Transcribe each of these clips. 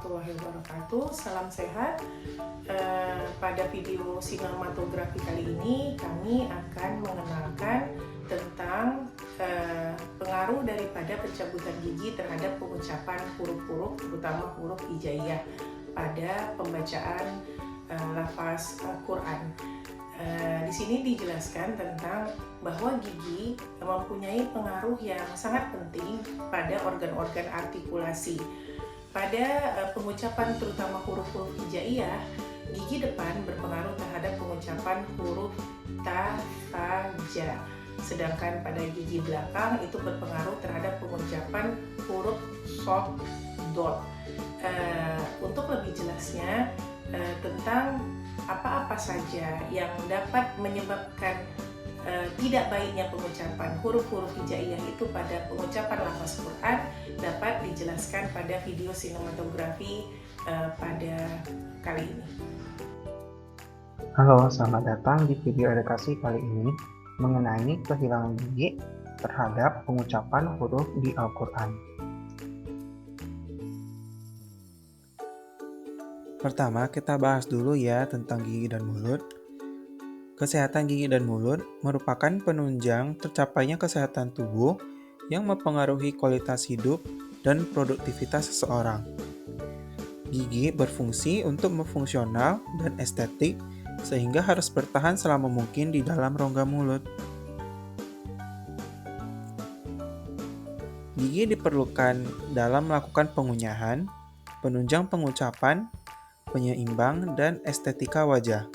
warahmatullahi wabarakatuh. Salam sehat. Pada video sinematografi kali ini kami akan mengenalkan tentang pengaruh daripada pencabutan gigi terhadap pengucapan huruf-huruf, terutama huruf hijaiyah pada pembacaan lafaz Quran. Di sini dijelaskan tentang bahwa gigi mempunyai pengaruh yang sangat penting pada organ-organ artikulasi. Pada pengucapan terutama huruf-huruf hijaiyah, gigi depan berpengaruh terhadap pengucapan huruf ta, tha, ja. Sedangkan pada gigi belakang itu berpengaruh terhadap pengucapan huruf shod, dot. Untuk lebih jelasnya tentang apa-apa saja yang dapat menyebabkan tidak baiknya pengucapan huruf-huruf hijaiyah itu pada pengucapan lafaz Quran dapat dijelaskan pada video sinematografi pada kali ini. Halo, selamat datang di video edukasi kali ini mengenai kehilangan gigi terhadap pengucapan huruf di Al-Quran. Pertama, kita bahas dulu ya tentang gigi dan mulut. Kesehatan gigi dan mulut merupakan penunjang tercapainya kesehatan tubuh yang mempengaruhi kualitas hidup dan produktivitas seseorang. Gigi berfungsi untuk fungsional dan estetik sehingga harus bertahan selama mungkin di dalam rongga mulut. Gigi diperlukan dalam melakukan pengunyahan, penunjang pengucapan, penyeimbang, dan estetika wajah.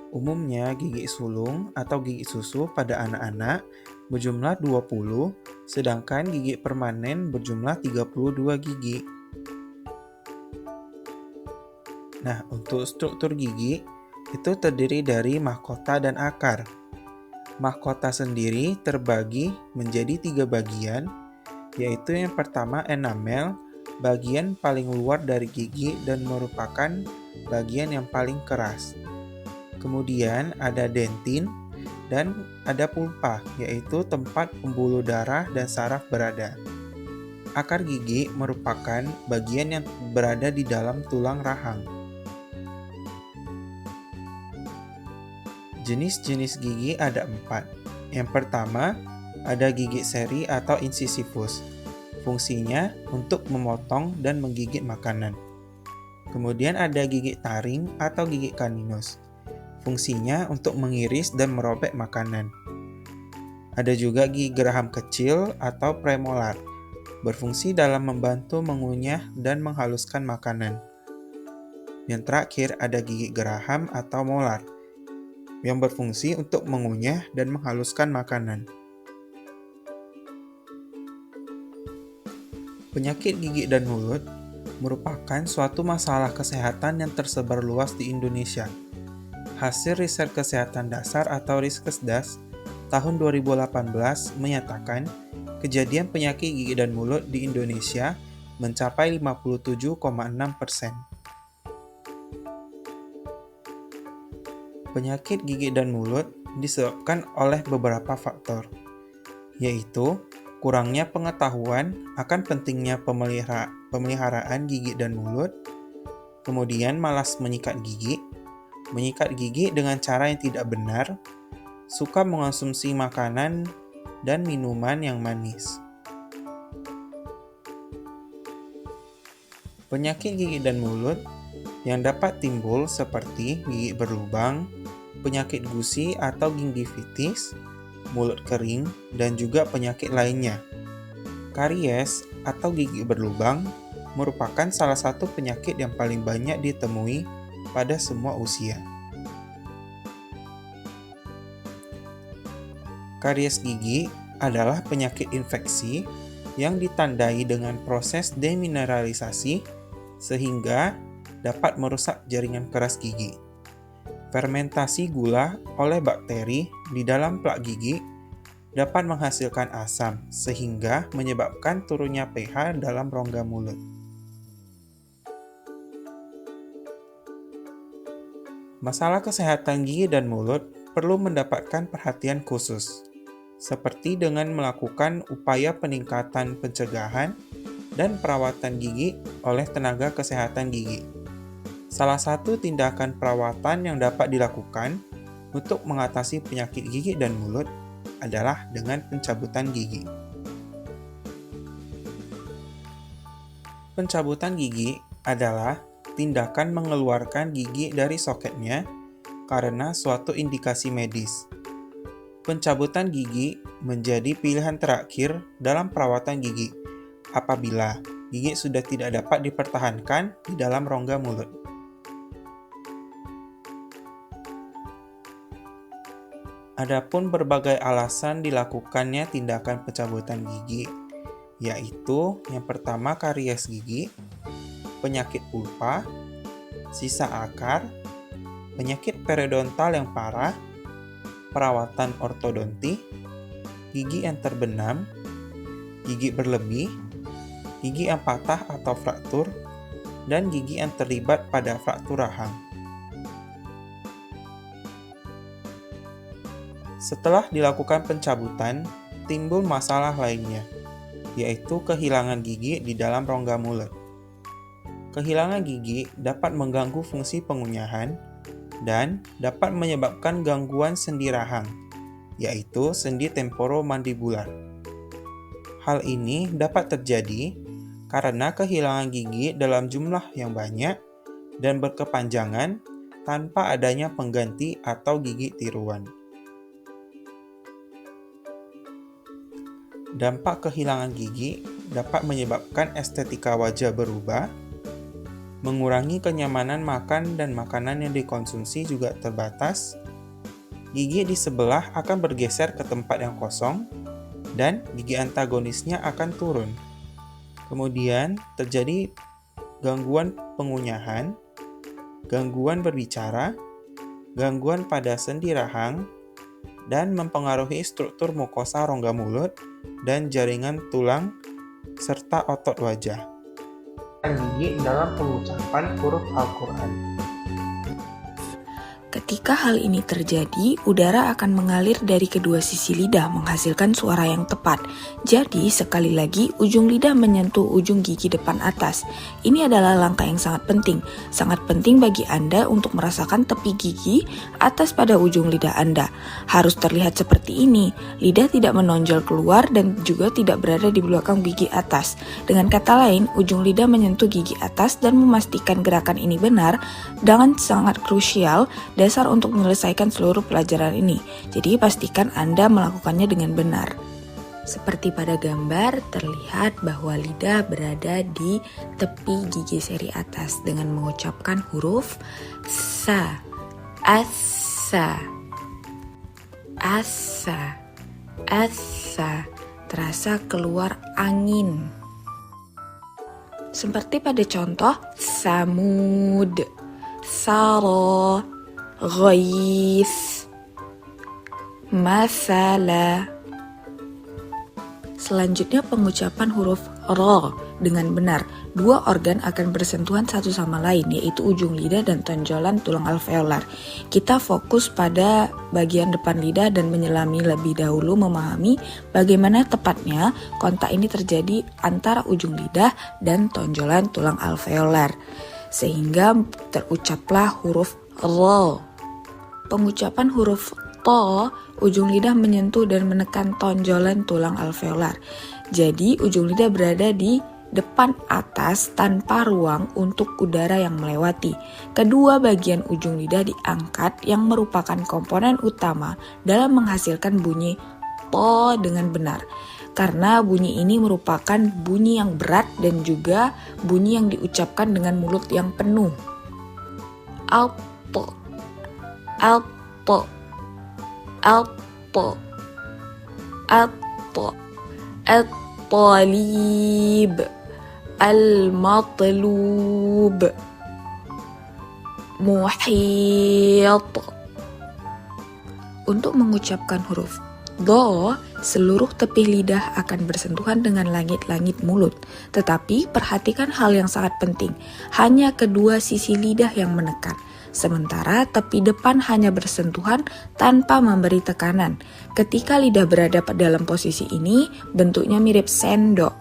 Umumnya gigi sulung atau gigi susu pada anak-anak berjumlah 20, sedangkan gigi permanen berjumlah 32 gigi. Nah, untuk struktur gigi itu terdiri dari mahkota dan akar. Mahkota sendiri terbagi menjadi 3 bagian, yaitu yang pertama enamel, bagian paling luar dari gigi dan merupakan bagian yang paling keras. Kemudian ada dentin dan ada pulpa, yaitu tempat pembuluh darah dan saraf berada. Akar gigi merupakan bagian yang berada di dalam tulang rahang. Jenis-jenis gigi ada 4. Yang pertama, ada gigi seri atau incisivus. Fungsinya untuk memotong dan menggigit makanan. Kemudian ada gigi taring atau gigi caninus. Fungsinya untuk mengiris dan merobek makanan. Ada juga gigi geraham kecil atau premolar. Berfungsi dalam membantu mengunyah dan menghaluskan makanan. Yang terakhir ada gigi geraham atau molar, yang berfungsi untuk mengunyah dan menghaluskan makanan. Penyakit gigi dan mulut merupakan suatu masalah kesehatan yang tersebar luas di Indonesia. Hasil riset kesehatan dasar atau Riskesdas tahun 2018 menyatakan kejadian penyakit gigi dan mulut di Indonesia mencapai 57,6%. Penyakit gigi dan mulut disebabkan oleh beberapa faktor, yaitu kurangnya pengetahuan akan pentingnya pemeliharaan gigi dan mulut, kemudian malas menyikat gigi dengan cara yang tidak benar, suka mengonsumsi makanan dan minuman yang manis. Penyakit gigi dan mulut yang dapat timbul seperti gigi berlubang, penyakit gusi atau gingivitis, mulut kering, dan juga penyakit lainnya. Karies atau gigi berlubang merupakan salah satu penyakit yang paling banyak ditemui pada semua usia. Karies gigi adalah penyakit infeksi yang ditandai dengan proses demineralisasi sehingga dapat merusak jaringan keras gigi. Fermentasi gula oleh bakteri di dalam plak gigi dapat menghasilkan asam sehingga menyebabkan turunnya pH dalam rongga mulut. Masalah kesehatan gigi dan mulut perlu mendapatkan perhatian khusus, seperti dengan melakukan upaya peningkatan pencegahan dan perawatan gigi oleh tenaga kesehatan gigi. Salah satu tindakan perawatan yang dapat dilakukan untuk mengatasi penyakit gigi dan mulut adalah dengan pencabutan gigi. Pencabutan gigi adalah tindakan mengeluarkan gigi dari soketnya karena suatu indikasi medis. Pencabutan gigi menjadi pilihan terakhir dalam perawatan gigi apabila gigi sudah tidak dapat dipertahankan di dalam rongga mulut. Adapun berbagai alasan dilakukannya tindakan pencabutan gigi, yaitu yang pertama karies gigi, penyakit pulpa, sisa akar, penyakit periodontal yang parah, perawatan ortodonti, gigi yang terbenam, gigi berlebih, gigi yang patah atau fraktur, dan gigi yang terlibat pada fraktur rahang. Setelah dilakukan pencabutan, timbul masalah lainnya, yaitu kehilangan gigi di dalam rongga mulut. Kehilangan gigi dapat mengganggu fungsi pengunyahan dan dapat menyebabkan gangguan sendi rahang, yaitu sendi temporomandibular. Hal ini dapat terjadi karena kehilangan gigi dalam jumlah yang banyak dan berkepanjangan tanpa adanya pengganti atau gigi tiruan. Dampak kehilangan gigi dapat menyebabkan estetika wajah berubah, mengurangi kenyamanan makan dan makanan yang dikonsumsi juga terbatas, gigi di sebelah akan bergeser ke tempat yang kosong, dan gigi antagonisnya akan turun. Kemudian terjadi gangguan pengunyahan, gangguan berbicara, gangguan pada sendi rahang, dan mempengaruhi struktur mukosa rongga mulut dan jaringan tulang serta otot wajah. Gigi dalam pengucapan huruf Al-Quran. Ketika hal ini terjadi, udara akan mengalir dari kedua sisi lidah menghasilkan suara yang tepat. Jadi, sekali lagi, ujung lidah menyentuh ujung gigi depan atas. Ini adalah langkah yang sangat penting. Sangat penting bagi Anda untuk merasakan tepi gigi atas pada ujung lidah Anda. Harus terlihat seperti ini. Lidah tidak menonjol keluar dan juga tidak berada di belakang gigi atas. Dengan kata lain, ujung lidah menyentuh gigi atas dan memastikan gerakan ini benar dengan sangat krusial dasar untuk menyelesaikan seluruh pelajaran ini. Jadi pastikan Anda melakukannya dengan benar. Seperti pada gambar, terlihat bahwa lidah berada di tepi gigi seri atas dengan mengucapkan huruf sa, asa, asa, asa. Terasa keluar angin. Seperti pada contoh samud, saro, ghais, masala. Selanjutnya pengucapan huruf ro dengan benar. Dua organ akan bersentuhan satu sama lain, yaitu ujung lidah dan tonjolan tulang alveolar. Kita fokus pada bagian depan lidah dan menyelami lebih dahulu memahami bagaimana tepatnya kontak ini terjadi antara ujung lidah dan tonjolan tulang alveolar. Sehingga terucaplah huruf ro. Pengucapan huruf to, ujung lidah menyentuh dan menekan tonjolan tulang alveolar. Jadi ujung lidah berada di depan atas tanpa ruang untuk udara yang melewati. Kedua bagian ujung lidah diangkat yang merupakan komponen utama dalam menghasilkan bunyi to dengan benar. Karena bunyi ini merupakan bunyi yang berat dan juga bunyi yang diucapkan dengan mulut yang penuh. Alto, alto, alto, alto, al-talib, al-matlub, muhit. Untuk mengucapkan huruf do, seluruh tepi lidah akan bersentuhan dengan langit-langit mulut. Tetapi perhatikan hal yang sangat penting, hanya kedua sisi lidah yang menekan. Sementara tepi depan hanya bersentuhan tanpa memberi tekanan. Ketika lidah berada dalam posisi ini, bentuknya mirip sendok.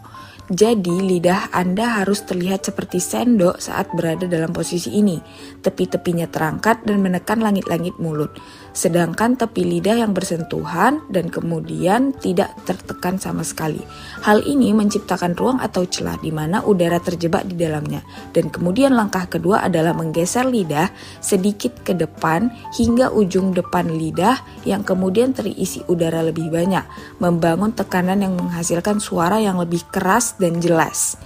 Jadi lidah Anda harus terlihat seperti sendok saat berada dalam posisi ini. Tepi-tepinya terangkat dan menekan langit-langit mulut. Sedangkan tepi lidah yang bersentuhan dan kemudian tidak tertekan sama sekali. Hal ini menciptakan ruang atau celah di mana udara terjebak di dalamnya. Dan kemudian langkah kedua adalah menggeser lidah sedikit ke depan hingga ujung depan lidah yang kemudian terisi udara lebih banyak, membangun tekanan yang menghasilkan suara yang lebih keras dan jelas.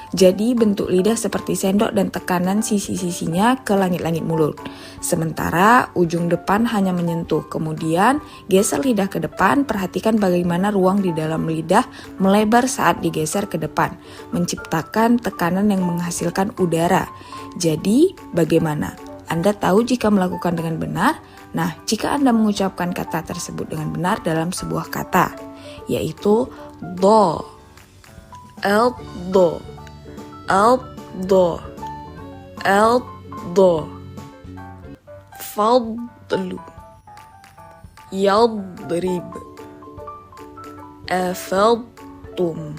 Jadi bentuk lidah seperti sendok dan tekanan sisi-sisinya ke langit-langit mulut. Sementara ujung depan hanya menyentuh. Kemudian geser lidah ke depan, perhatikan bagaimana ruang di dalam lidah melebar saat digeser ke depan, menciptakan tekanan yang menghasilkan udara. Jadi bagaimana? Anda tahu jika melakukan dengan benar? Nah, jika Anda mengucapkan kata tersebut dengan benar dalam sebuah kata, yaitu do, eldo, eldo, eldo, fadlu, yadrib, afaltum.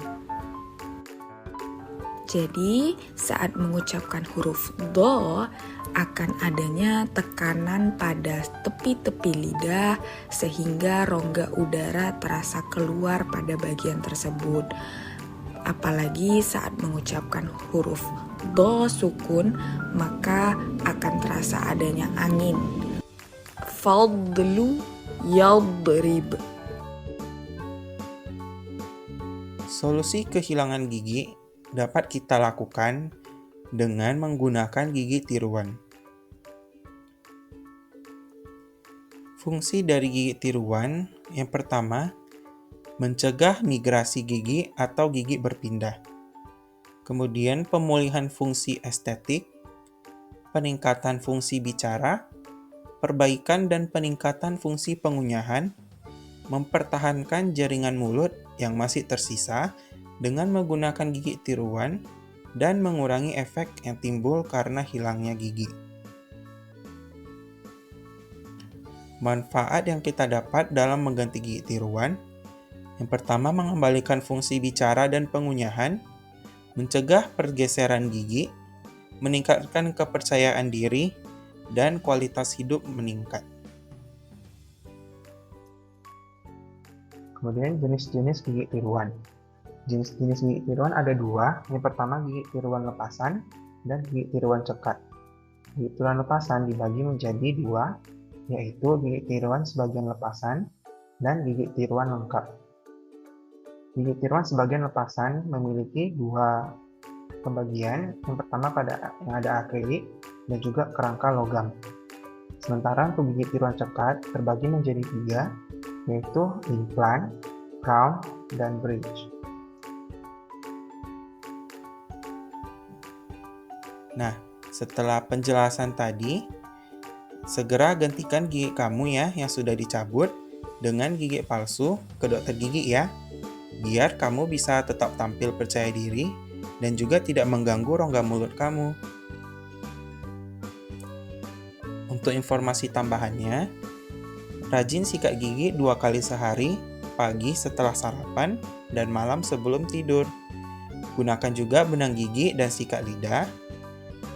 Jadi, saat mengucapkan huruf do, akan adanya tekanan pada tepi-tepi lidah sehingga rongga udara terasa keluar pada bagian tersebut. Apalagi saat mengucapkan huruf do sukun, maka akan terasa adanya angin. Fadlu yadrib. Solusi kehilangan gigi dapat kita lakukan dengan menggunakan gigi tiruan. Fungsi dari gigi tiruan yang pertama, mencegah migrasi gigi atau gigi berpindah. Kemudian pemulihan fungsi estetik, peningkatan fungsi bicara, perbaikan dan peningkatan fungsi pengunyahan, mempertahankan jaringan mulut yang masih tersisa dengan menggunakan gigi tiruan, dan mengurangi efek yang timbul karena hilangnya gigi. Manfaat yang kita dapat dalam mengganti gigi tiruan, yang pertama mengembalikan fungsi bicara dan pengunyahan, mencegah pergeseran gigi, meningkatkan kepercayaan diri, dan kualitas hidup meningkat. Kemudian jenis-jenis gigi tiruan. Jenis-jenis gigi tiruan ada dua. Yang pertama gigi tiruan lepasan dan gigi tiruan cekat. Gigi tiruan lepasan dibagi menjadi dua, yaitu gigi tiruan sebagian lepasan dan gigi tiruan lengkap. Gigi tiruan sebagian lepasan memiliki dua pembagian. Yang pertama yang ada akrilik dan juga kerangka logam. Sementara untuk gigi tiruan cekat terbagi menjadi tiga, yaitu implant, crown, dan bridge. Nah, setelah penjelasan tadi, segera gantikan gigi kamu ya yang sudah dicabut dengan gigi palsu ke dokter gigi ya, biar kamu bisa tetap tampil percaya diri dan juga tidak mengganggu rongga mulut kamu. Untuk informasi tambahannya, rajin sikat gigi 2 kali sehari, pagi setelah sarapan dan malam sebelum tidur. Gunakan juga benang gigi dan sikat lidah,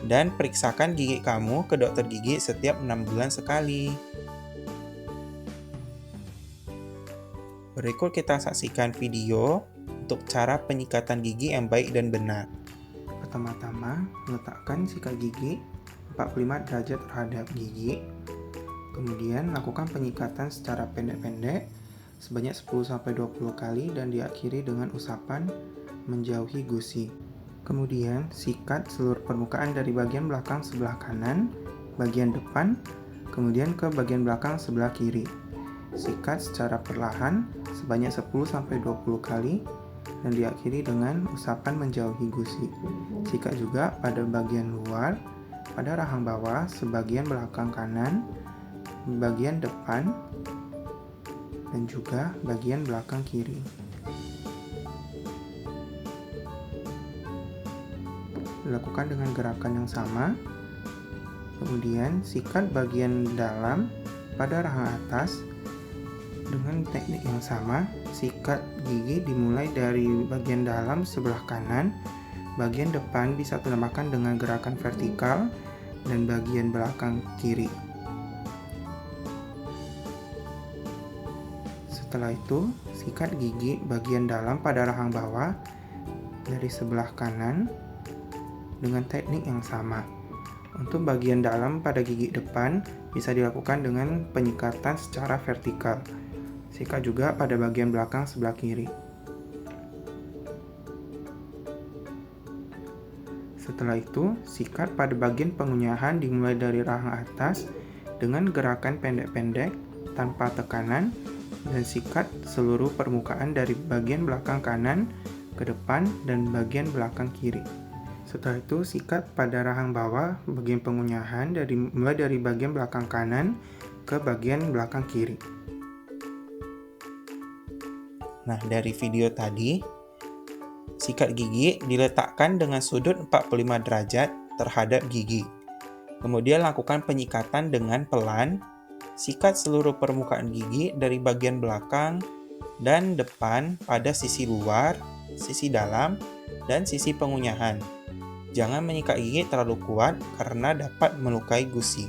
dan periksakan gigi kamu ke dokter gigi setiap 6 bulan sekali. Berikut kita saksikan video untuk cara penyikatan gigi yang baik dan benar. Pertama-tama, letakkan sikat gigi 45 derajat terhadap gigi. Kemudian lakukan penyikatan secara pendek-pendek sebanyak 10-20 kali dan diakhiri dengan usapan menjauhi gusi. Kemudian sikat seluruh permukaan dari bagian belakang sebelah kanan, bagian depan, kemudian ke bagian belakang sebelah kiri. Sikat secara perlahan sebanyak 10-20 kali dan diakhiri dengan usapan menjauhi gusi. Sikat juga pada bagian luar, pada rahang bawah, sebagian belakang kanan, bagian depan, dan juga bagian belakang kiri. Dilakukan dengan gerakan yang sama. Kemudian sikat bagian dalam pada rahang atas, Dengan teknik yang sama, sikat gigi dimulai dari bagian dalam sebelah kanan, bagian depan bisa ditambahkan dengan gerakan vertikal, dan bagian belakang kiri. Setelah itu, sikat gigi bagian dalam pada rahang bawah dari sebelah kanan dengan teknik yang sama. Untuk bagian dalam pada gigi depan bisa dilakukan dengan penyikatan secara vertikal. Sikat juga pada bagian belakang sebelah kiri. Setelah itu, sikat pada bagian pengunyahan dimulai dari rahang atas dengan gerakan pendek-pendek tanpa tekanan dan sikat seluruh permukaan dari bagian belakang kanan ke depan dan bagian belakang kiri. Setelah itu, sikat pada rahang bawah bagian pengunyahan mulai dari bagian belakang kanan ke bagian belakang kiri. Nah, dari video tadi, sikat gigi diletakkan dengan sudut 45 derajat terhadap gigi. Kemudian lakukan penyikatan dengan pelan. Sikat seluruh permukaan gigi dari bagian belakang dan depan pada sisi luar, sisi dalam, dan sisi pengunyahan. Jangan menyikat gigi terlalu kuat karena dapat melukai gusi.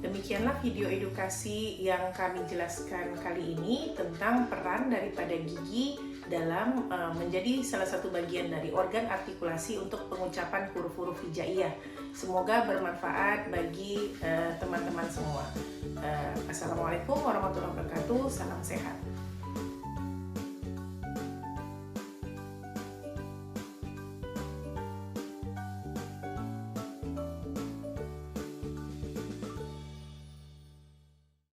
Demikianlah video edukasi yang kami jelaskan kali ini tentang peran daripada gigi dalam menjadi salah satu bagian dari organ artikulasi untuk pengucapan huruf-huruf hijaiyah. Semoga bermanfaat bagi teman-teman semua. Assalamualaikum warahmatullahi wabarakatuh. Salam sehat.